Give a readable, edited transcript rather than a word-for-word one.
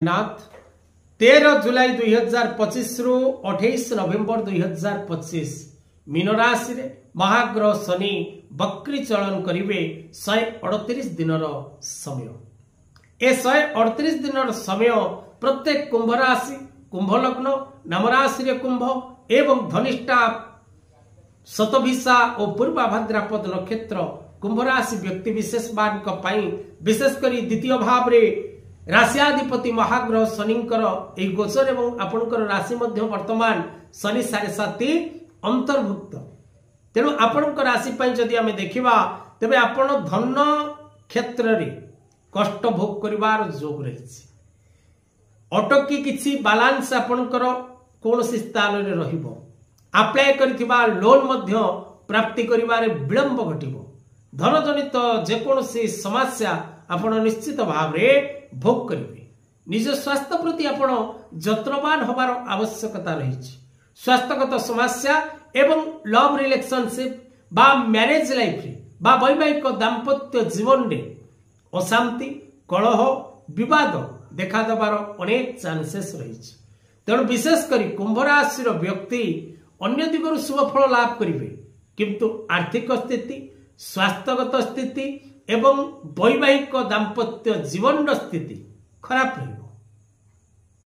नाथ 13 जुलाई 2025 रु 28 नवेम्बर 2025 मीन राशि रे महाग्रह शनि बक्री चलन करिवे 138 दिनर समय। ए 138 दिनर समय प्रत्येक कुंभ राशि कुंभ लग्न नाम राशि रे कुंभ एवं धनिष्ठा शतभिषा और पूर्वा भाद्रपद नक्षत्र कुंभ राशि व्यक्ति विशेष मान विशेषकर द्वितीय भाव रे राशियाधिपति महाग्रह शनिंकर एक गोचर एवं आपणकर राशि मध्य वर्तमान शनि 7.5 अंतर्भुक्त। तेणु आपणकर राशि जदि आमे देखिबा तेबे आपण धन क्षेत्र रे कष्ट भोग करिवार जोग रहिछि। अटकी किछि बैलेंस आपणकर कोनोसी स्थान रे रहिबो। अप्लाई करिथिबा लोन मध्य प्राप्ति करिवारे विलंब घटिबो। धन जनित जेकोसी समस्या आपण निश्चित भाव रे भोग करेंगे। निज स्वास्थ्य प्रति आपण जत्नवान होबार आवश्यकता रही। स्वास्थ्यगत समस्या एवं लव रिलेशनशिप बा मैरिज लाइफ रे बा वैवाहिक दाम्पत्य जीवन रे अशांति कलह विवाद देखा देवार अनेक चांसेस रही। तेणु विशेषकर कुंभ राशि व्यक्ति अन्य दिगरु शुभ फल लाभ करेंगे, किंतु आर्थिक स्थिति स्वास्थ्यगत स्थिति एवं वैवाहिक दाम्पत्य जीवन स्थिति खराब रही।